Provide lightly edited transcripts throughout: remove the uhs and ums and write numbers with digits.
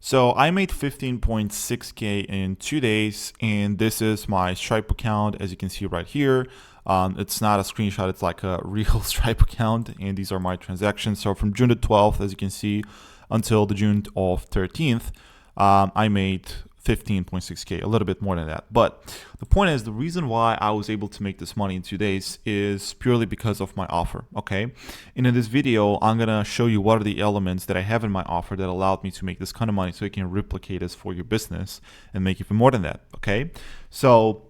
So I made 15.6K in 2 days, and this is my Stripe account, as you can see right here. It's not a screenshot, it's like a real Stripe account, and these are my transactions. So from June the 12th, as you can see, until the June of 13th, I made 15.6K, a little bit more than that. But the point is, the reason why I was able to make this money in 2 days is purely because of my offer, okay? And in this video, I'm gonna show you what are the elements that I have in my offer that allowed me to make this kind of money so you can replicate this for your business and make even more than that, okay? So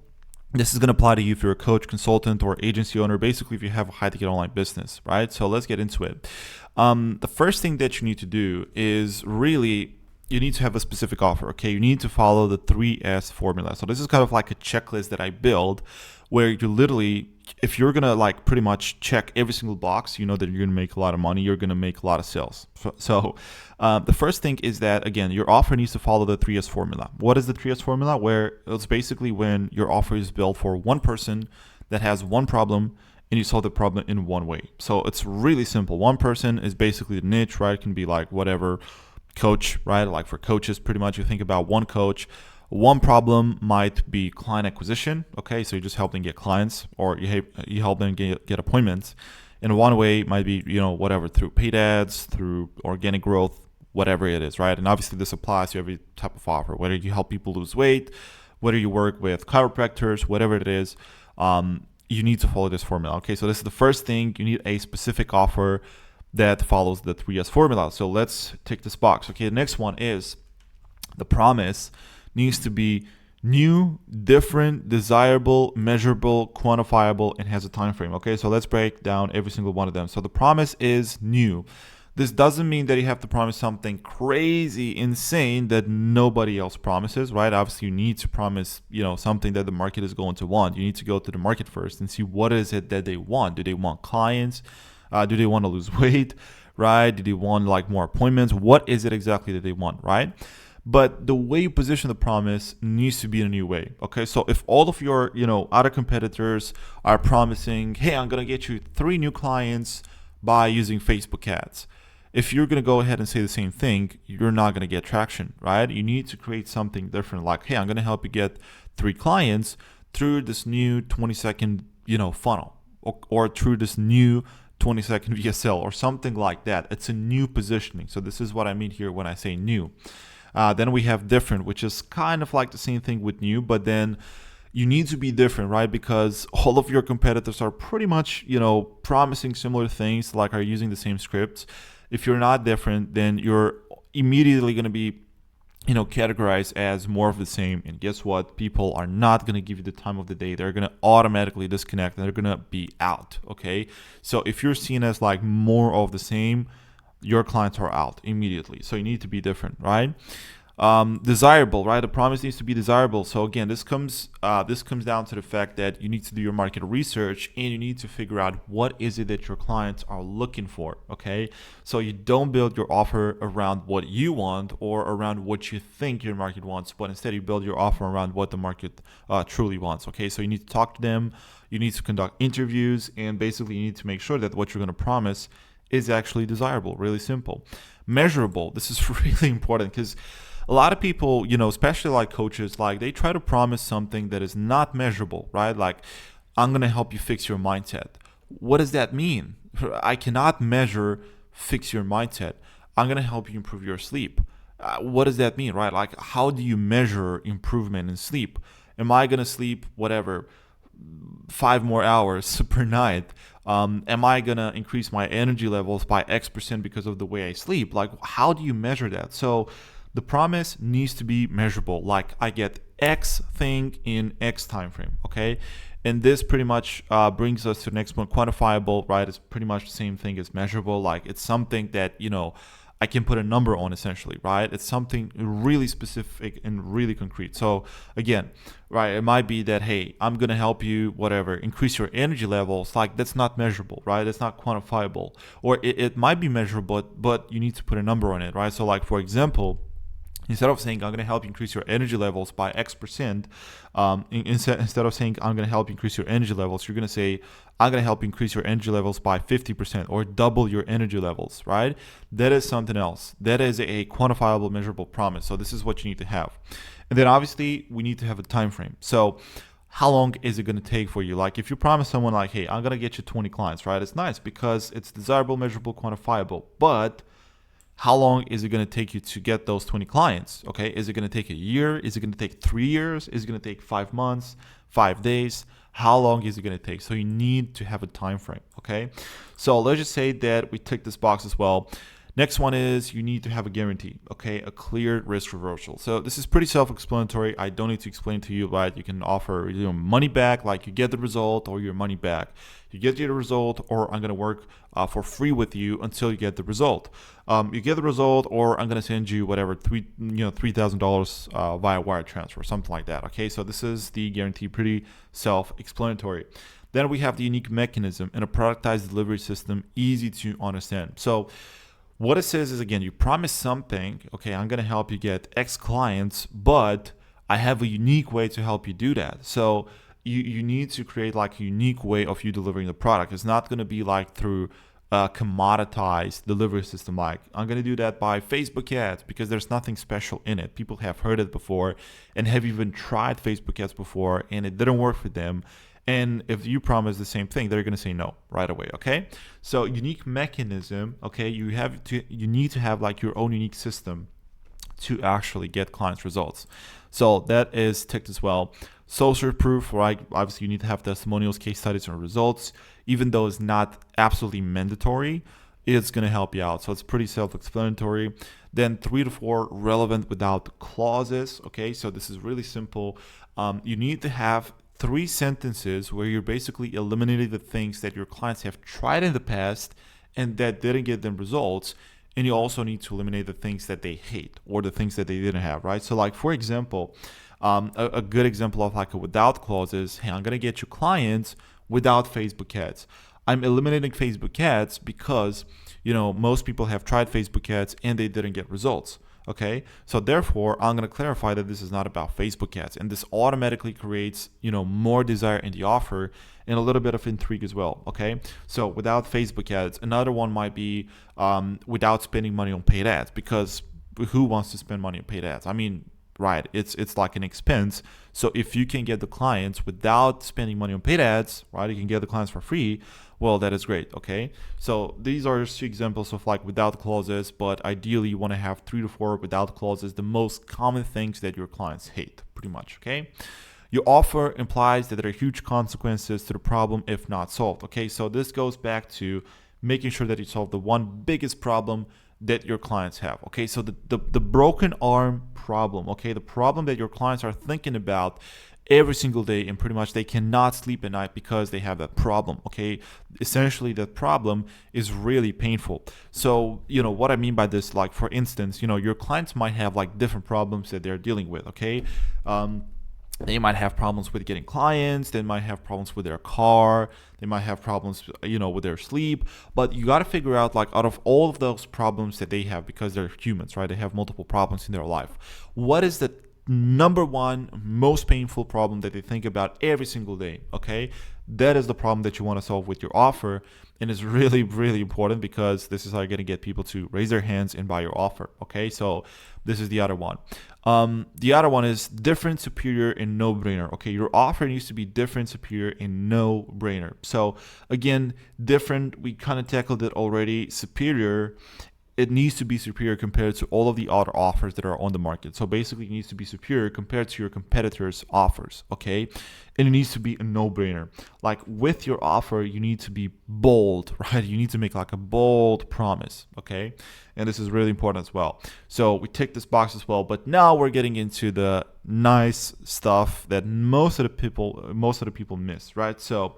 this is going to apply to you if you're a coach, consultant, or agency owner, basically if you have a high-ticket online business, right? So let's get into it. The first thing that you need to do is really you need to have a specific offer, okay? You need to follow the 3S formula. So this is kind of like a checklist that I build where you literally, if you're gonna like pretty much check every single box, you know that you're gonna make a lot of money, you're gonna make a lot of sales. So the first thing is that, again, your offer needs to follow the 3S formula. What is the 3S formula? Where it's basically when your offer is built for one person that has one problem and you solve the problem in one way. So it's really simple. One person is basically the niche, right? It can be like whatever, coach, right? Like for coaches, pretty much you think about one coach. One problem might be client acquisition, okay? So you just help them get clients, or you help them get appointments. And one way might be, whatever, through paid ads, through organic growth, whatever it is, right? And obviously this applies to every type of offer, whether you help people lose weight, whether you work with chiropractors, whatever it is, you need to follow this formula, okay? So this is the first thing. You need a specific offer that follows the 3S formula. So let's take this box. Okay, the next one is the promise needs to be new, different, desirable, measurable, quantifiable, and has a time frame. Okay, so let's break down every single one of them. So the promise is new. This doesn't mean that you have to promise something crazy, insane that nobody else promises, right? Obviously, you need to promise, something that the market is going to want. You need to go to the market first and see what is it that they want. Do they want clients? Do they want to lose weight, right? Do they want like more appointments? What is it exactly that they want, right? But the way you position the promise needs to be in a new way, okay? So if all of your, other competitors are promising, hey, I'm going to get you 3 new clients by using Facebook ads. If you're going to go ahead and say the same thing, you're not going to get traction, right? You need to create something different, like, hey, I'm going to help you get 3 clients through this new 20-second, funnel, or through this new 20-second VSL or something like that. It's a new positioning. So this is what I mean here when I say new. Then we have different, which is kind of like the same thing with new, but then you need to be different, right? Because all of your competitors are pretty much, promising similar things, like are using the same scripts. If you're not different, then you're immediately going to be categorized as more of the same. And guess what? People are not going to give you the time of the day. They're going to automatically disconnect and they're going to be out. Okay. So if you're seen as like more of the same, your clients are out immediately. So you need to be different, right? Desirable, right? The promise needs to be desirable. So again, this comes down to the fact that you need to do your market research and you need to figure out what is it that your clients are looking for. Okay, so you don't build your offer around what you want or around what you think your market wants, but instead you build your offer around what the market truly wants. Okay, so you need to talk to them, you need to conduct interviews, and basically you need to make sure that what you're going to promise is actually desirable. Really simple. Measurable. This is really important because a lot of people, especially like coaches, like they try to promise something that is not measurable, right? Like, I'm going to help you fix your mindset. What does that mean? I cannot measure fix your mindset. I'm going to help you improve your sleep. What does that mean, right? Like, how do you measure improvement in sleep? Am I going to sleep, whatever, 5 more hours per night? Am I going to increase my energy levels by X% because of the way I sleep? Like, how do you measure that? So the promise needs to be measurable. Like, I get X thing in X time frame, okay? And this pretty much brings us to the next one, quantifiable, right? It's pretty much the same thing as measurable. Like, it's something that, I can put a number on, essentially, right? It's something really specific and really concrete. So again, right, it might be that, hey, I'm going to help you, whatever, increase your energy levels. Like, that's not measurable, right? It's not quantifiable. Or it might be measurable, but you need to put a number on it, right? So like, for example, Instead of saying I'm going to help you increase your energy levels by X%, instead of saying I'm going to help you increase your energy levels, you're going to say I'm going to help you increase your energy levels by 50% or double your energy levels, right? That is something else. That is a quantifiable, measurable promise. So this is what you need to have. And then obviously we need to have a time frame. So how long is it going to take for you? Like if you promise someone like, hey, I'm going to get you 20 clients, right? It's nice because it's desirable, measurable, quantifiable. But how long is it going to take you to get those 20 clients? Okay, is it going to take a year? Is it going to take 3 years? Is it going to take 5 months, 5 days? How long is it going to take? So you need to have a time frame. Okay, so let's just say that we tick this box as well. Next one is you need to have a guarantee, okay, a clear risk reversal. So this is pretty self-explanatory. I don't need to explain to you, right? You can offer money back, like you get the result or your money back. You get the result, or I'm going to work for free with you until you get the result. You get the result, or I'm going to send you whatever, $3,000 via wire transfer, something like that. Okay, so this is the guarantee, pretty self-explanatory. Then we have the unique mechanism and a productized delivery system, easy to understand. So what it says is, again, you promise something, okay, I'm going to help you get X clients, but I have a unique way to help you do that. So you need to create like a unique way of you delivering the product. It's not going to be like through a commoditized delivery system. Like I'm going to do that by Facebook ads because there's nothing special in it. People have heard it before and have even tried Facebook ads before and it didn't work for them. And if you promise the same thing, they're going to say no right away. Okay. So unique mechanism. Okay. You need to have like your own unique system to actually get clients results. So that is ticked as well. Social proof, right? Obviously you need to have testimonials, case studies, and results. Even though it's not absolutely mandatory, it's going to help you out. So it's pretty self-explanatory. Then 3 to 4 relevant without clauses. Okay. So this is really simple. You need to have 3 sentences where you're basically eliminating the things that your clients have tried in the past and that didn't get them results. And you also need to eliminate the things that they hate or the things that they didn't have, right? So like, for example, a good example of like a without clause is, hey, I'm going to get you clients without Facebook ads. I'm eliminating Facebook ads because, most people have tried Facebook ads and they didn't get results. Okay, so therefore I'm going to clarify that this is not about Facebook ads, and this automatically creates more desire in the offer and a little bit of intrigue as well. Okay, so without Facebook ads. Another one might be without spending money on paid ads, because who wants to spend money on paid ads? I mean, right, it's like an expense. So if you can get the clients without spending money on paid ads, right, you can get the clients for free. Well, that is great. Okay, so these are just 2 examples of like without clauses, but ideally you want to have 3 to 4 without clauses, the most common things that your clients hate, pretty much. Okay, your offer implies that there are huge consequences to the problem if not solved. Okay, so this goes back to making sure that you solve the one biggest problem that your clients have. Okay, so the broken arm problem, okay, the problem that your clients are thinking about every single day, and pretty much they cannot sleep at night because they have that problem. Okay, essentially that problem is really painful. So what I mean by this, like for instance, your clients might have like different problems that they're dealing with. Okay, they might have problems with getting clients, they might have problems with their car, they might have problems with their sleep. But you got to figure out, like, out of all of those problems that they have, because they're humans, right, they have multiple problems in their life, what is the number one most painful problem that they think about every single day? Okay, that is the problem that you want to solve with your offer. And it's really, really important, because this is how you're going to get people to raise their hands and buy your offer. Okay, so this is the other one. The other one is different, superior, and no-brainer. Okay, your offer needs to be different, superior, and no-brainer. So again, different, we kind of tackled it already. Superior, it needs to be superior compared to all of the other offers that are on the market. So basically it needs to be superior compared to your competitors' offers. Okay, and it needs to be a no-brainer. Like with your offer, you need to be bold, right? You need to make like a bold promise. Okay, and this is really important as well. So we tick this box as well, but now we're getting into the nice stuff that most of the people miss, right? So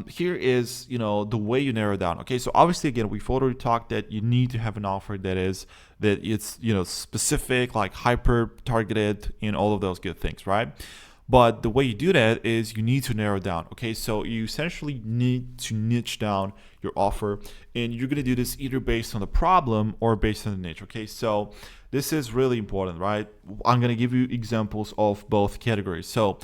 here is the way you narrow down. Okay, so obviously again we've already talked that you need to have an offer that it's specific, like hyper targeted, and all of those good things, right? But the way you do that is you need to narrow down. Okay, so you essentially need to niche down your offer, and you're going to do this either based on the problem or based on the niche. Okay, so This is really important, right? I'm going to give you examples of both categories. So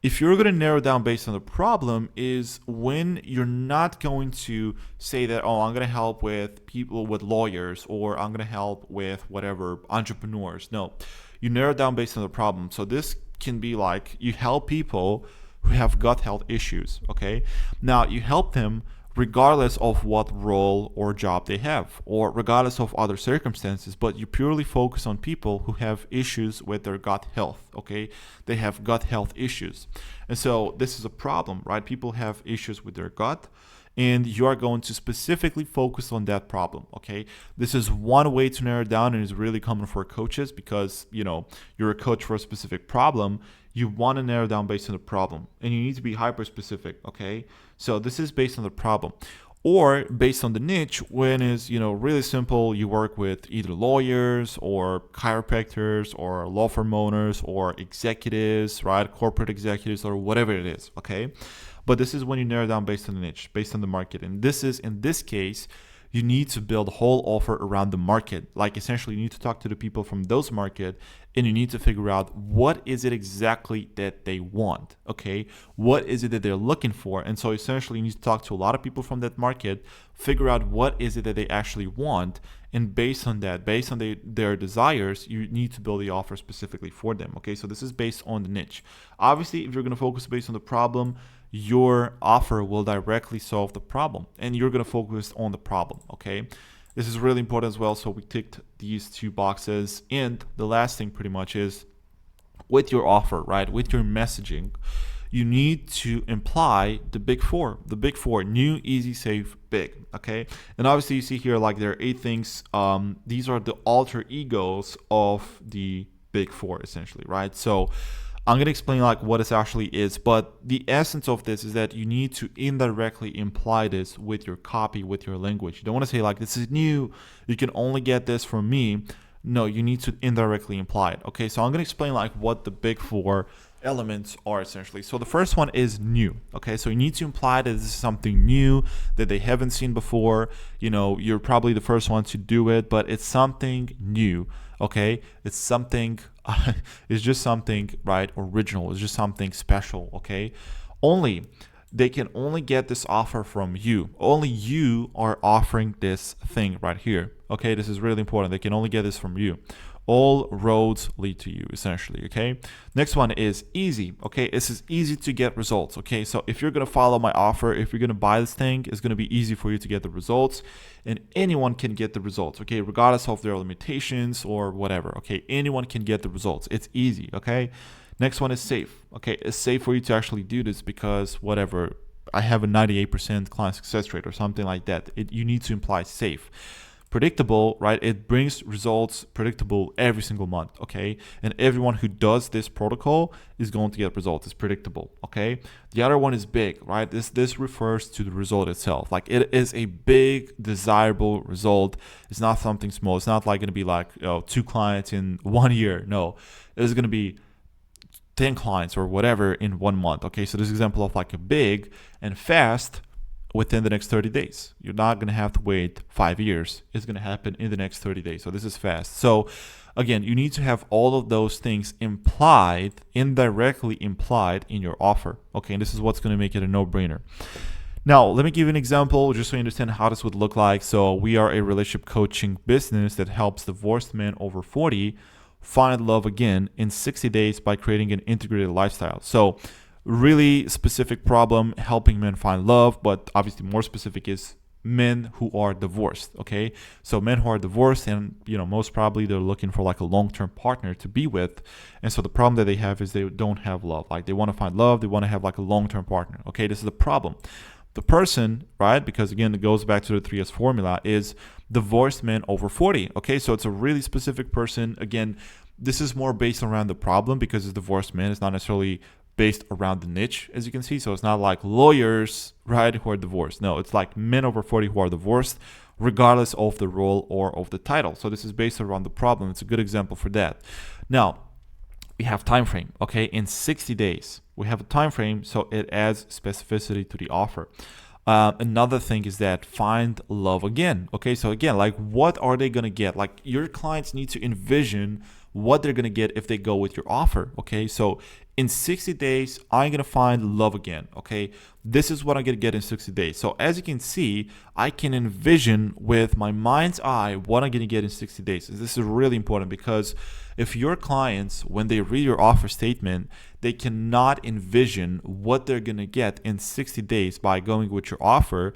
if you're going to narrow down based on the problem is when you're not going to say that, oh, I'm going to help with people, with lawyers, or I'm going to help with whatever, entrepreneurs. No, you narrow down based on the problem. So this can be like you help people who have gut health issues. Okay, now you help them regardless of what role or job they have, or regardless of other circumstances, but you purely focus on people who have issues with their gut health. Okay, they have gut health issues, and so this is a problem, right? People have issues with their gut, and you are going to specifically focus on that problem. Okay, this is one way to narrow it down, and is really common for coaches because you're a coach for a specific problem. You want to narrow down based on the problem, and you need to be hyper specific. Okay, so this is based on the problem, or based on the niche. When is really simple, you work with either lawyers or chiropractors or law firm owners or executives, right? Corporate executives or whatever it is. Okay, but this is when you narrow down based on the niche, based on the market, and this is in this case. You need to build a whole offer around the market. Like essentially you need to talk to the people from those market, and you need to figure out what is it exactly that they want. Okay, what is it that they're looking for? And so essentially you need to talk to a lot of people from that market, figure out what is it that they actually want, and based on that, based on their desires, you need to build the offer specifically for them. Okay, so this is based on the niche. Obviously, if you're going to focus based on the problem, your offer will directly solve the problem, and you're going to focus on the problem. Okay, this is really important as well. So we ticked these two boxes, and the last thing pretty much is with your offer, right? With your messaging, you need to imply the big four, new, easy, safe, big. Okay, and obviously you see here like there are 8 things. These are the alter egos of the big four essentially, right? So I'm going to explain like what this actually is, but the essence of this is that you need to indirectly imply this with your copy, with your language. You don't want to say like, this is new, you can only get this from me. No, you need to indirectly imply it. Okay, so I'm going to explain like what the big four elements are essentially. So the first one is new. Okay, so you need to imply that this is something new that they haven't seen before. You're probably the first one to do it, but it's something new. Okay, it's something it's just something, right, original. It's just something special. Okay, they can only get this offer from you. Only you are offering this thing right here. Okay, this is really important. They can only get this from you. All roads lead to you essentially. Okay, next one is easy. Okay, this is easy to get results. Okay, so if you're going to follow my offer, if you're going to buy this thing, it's going to be easy for you to get the results, and anyone can get the results. Okay, regardless of their limitations or whatever. Okay, anyone can get the results. It's easy. Okay, next one is safe. Okay, it's safe for you to actually do this because whatever, I have a 98% client success rate or something like that. You need to imply safe. Predictable, right? It brings results predictable every single month. Okay, and everyone who does this protocol is going to get results. It's predictable. Okay, the other one is big, right? This refers to the result itself. Like it is a big desirable result. It's not something small. It's not like going to be like 2 clients in 1 year. No, it's going to be 10 clients or whatever in 1 month. Okay, so this example of like a big and fast within the next 30 days. You're not going to have to wait 5 years. It's going to happen in the next 30 days. So this is fast. So again, you need to have all of those things indirectly implied in your offer. Okay, and this is what's going to make it a no-brainer. Now, let me give you an example just so you understand how this would look like. So we are a relationship coaching business that helps divorced men over 40 find love again in 60 days by creating an integrated lifestyle. So really specific problem, helping men find love, but obviously more specific is men who are divorced. Okay, so men who are divorced, and most probably they're looking for like a long-term partner to be with, and so the problem that they have is they don't have love. Like they want to find love, they want to have like a long-term partner. Okay, this is the problem. The person, right, because again it goes back to the 3S formula, is divorced men over 40. Okay, so it's a really specific person. Again, this is more based around the problem because it's divorced men. It's not necessarily based around the niche, as you can see. So it's not like lawyers, right, who are divorced. No, it's like men over 40 who are divorced, regardless of the role or of the title. So this is based around the problem. It's a good example for that. Now, we have time frame. Okay, in 60 days, we have a time frame, so it adds specificity to the offer. Another thing is that find love again. Okay, so again, like what are they gonna get? Like your clients need to envision what they're gonna get if they go with your offer. Okay, so in 60 days, I'm gonna find love again. Okay, this is what I'm gonna get in 60 days. So as you can see, I can envision with my mind's eye what I'm gonna get in 60 days. This is really important because if your clients, when they read your offer statement, they cannot envision what they're gonna get in 60 days by going with your offer,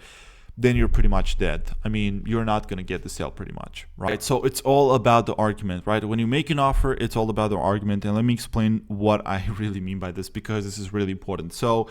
then you're pretty much dead. I mean, you're not going to get the sale pretty much, right? So it's all about the argument, right? When you make an offer, it's all about the argument. And let me explain what I really mean by this because this is really important. So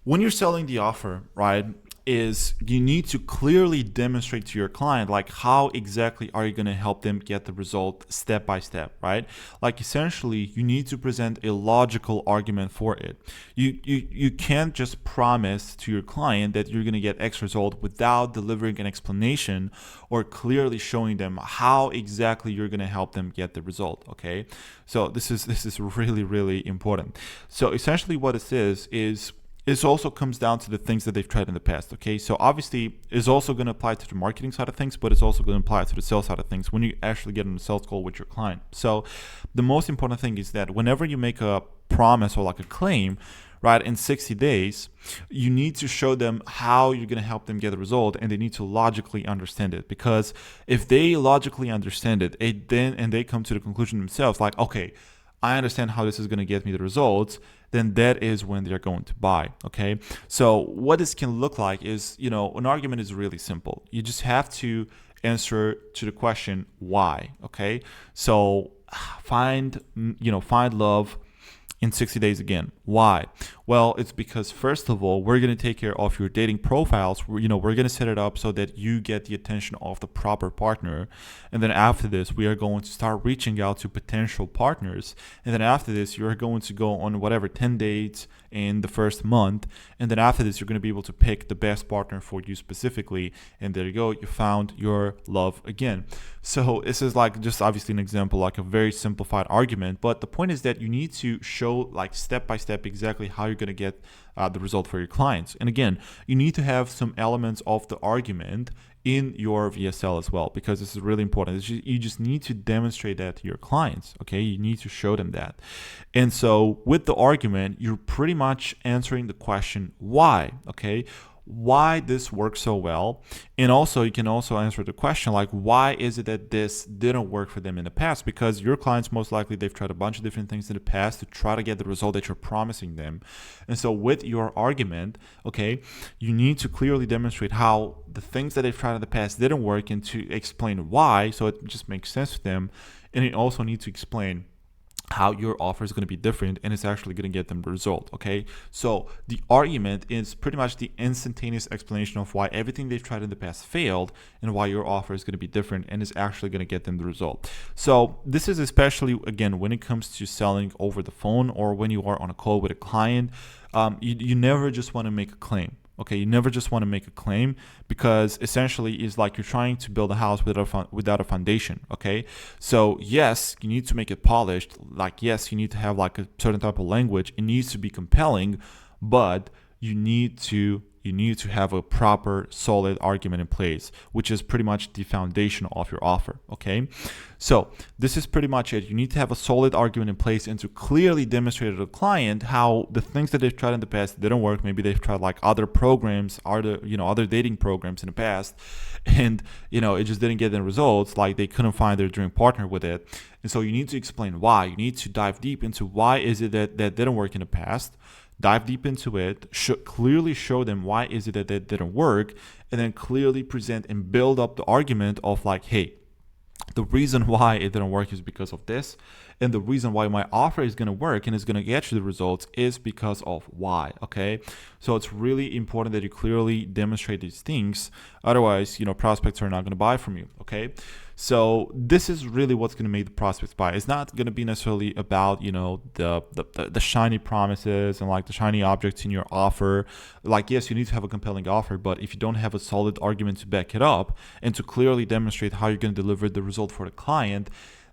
when you're selling the offer, right, is you need to clearly demonstrate to your client like how exactly are you going to help them get the result step by step, right? Like essentially you need to present a logical argument for it. You can't just promise to your client that you're going to get X result without delivering an explanation or clearly showing them how exactly you're going to help them get the result. Okay, so this is really important. So essentially what it is it also comes down to the things that they've tried in the past. Okay, so obviously it's also going to apply to the marketing side of things, but it's also going to apply to the sales side of things when you actually get on a sales call with your client. So the most important thing is that whenever you make a promise or like a claim, right, in 60 days, you need to show them how you're going to help them get a result, and they need to logically understand it. Because if they logically understand it, and they come to the conclusion themselves, like, okay, I understand how this is going to get me the results, then that is when they're going to buy. Okay, so what this can look like is, an argument is really simple. You just have to answer to the question why. Okay, so find love in 60 days again. Why? Well, it's because first of all, we're going to take care of your dating profiles. We're going to set it up so that you get the attention of the proper partner. And then after this, we are going to start reaching out to potential partners. And then after this, you're going to go on whatever 10 dates in the first month. And then after this, you're going to be able to pick the best partner for you specifically. And there you go. You found your love again. So this is like just obviously an example, like a very simplified argument. But the point is that you need to show like step by step exactly how you're going to get the result for your clients. And again, you need to have some elements of the argument in your VSL as well, because this is really important. You just need to demonstrate that to your clients. Okay, you need to show them that. And so with the argument, you're pretty much answering the question why. Okay, why this works so well. And also you can also answer the question like, why is it that this didn't work for them in the past? Because your clients, most likely they've tried a bunch of different things in the past to try to get the result that you're promising them. And so with your argument, okay, you need to clearly demonstrate how the things that they've tried in the past didn't work and to explain why, so it just makes sense to them. And you also need to explain how your offer is going to be different and it's actually going to get them the result. Okay, so the argument is pretty much the instantaneous explanation of why everything they've tried in the past failed and why your offer is going to be different and is actually going to get them the result. So this is especially, again, when it comes to selling over the phone or when you are on a call with a client. You never just want to make a claim. Okay, you never just want to make a claim, because essentially it's like you're trying to build a house without a foundation. Okay, so yes, you need to make it polished. Like yes, you need to have like a certain type of language. It needs to be compelling, but you need to have a proper solid argument in place, which is pretty much the foundation of your offer. Okay, so this is pretty much it. You need to have a solid argument in place and to clearly demonstrate to the client how the things that they've tried in the past didn't work. Maybe they've tried like other programs, other dating programs in the past, and it just didn't get the results. Like they couldn't find their dream partner with it. And so you need to explain why. You need to dive deep into why is it that didn't work in the past. Dive deep into it, clearly show them why is it that didn't work, and then clearly present and build up the argument of like, hey, the reason why it didn't work is because of this, and the reason why my offer is going to work and is going to get you the results is because of why. Okay, so it's really important that you clearly demonstrate these things. Otherwise, prospects are not going to buy from you. Okay, so this is really what's going to make the prospects buy. It's not going to be necessarily about the shiny promises and like the shiny objects in your offer. Like yes, you need to have a compelling offer, but if you don't have a solid argument to back it up and to clearly demonstrate how you're going to deliver the result for the client,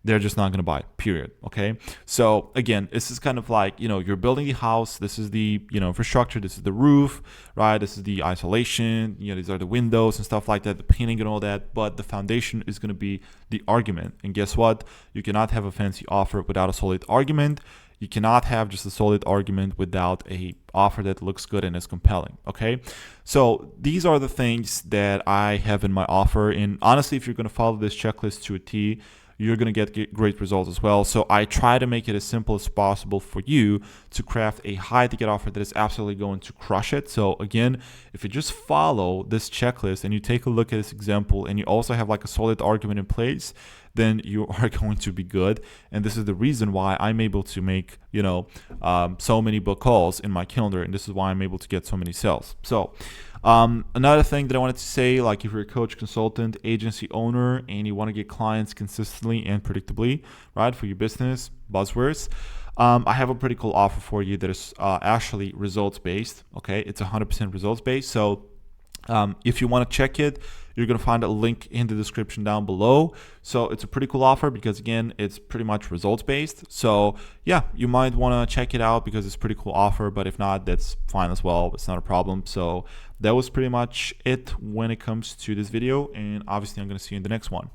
they're just not going to buy, period. Okay. So again, this is kind of like, you're building the house. This is the, infrastructure. This is the roof, right? This is the isolation, these are the windows and stuff like that, the painting and all that. But the foundation is going to be the argument. And guess what? You cannot have a fancy offer without a solid argument. You cannot have just a solid argument without a offer that looks good and is compelling. Okay. So these are the things that I have in my offer. And honestly, if you're going to follow this checklist to a T, you're going to get great results as well. So I try to make it as simple as possible for you to craft a high ticket offer that is absolutely going to crush it. So again, if you just follow this checklist and you take a look at this example and you also have like a solid argument in place, then you are going to be good. And this is the reason why I'm able to make, so many book calls in my calendar. And this is why I'm able to get so many sales. So another thing that I wanted to say, like if you're a coach, consultant, agency owner, and you want to get clients consistently and predictably, right, for your business, buzzwords, I have a pretty cool offer for you that is actually results based. Okay. It's 100% results based. So if you want to check it, you're going to find a link in the description down below. So it's a pretty cool offer because again, it's pretty much results based. So yeah, you might want to check it out because it's a pretty cool offer, but if not, that's fine as well. It's not a problem. So that was pretty much it when it comes to this video. And obviously I'm going to see you in the next one.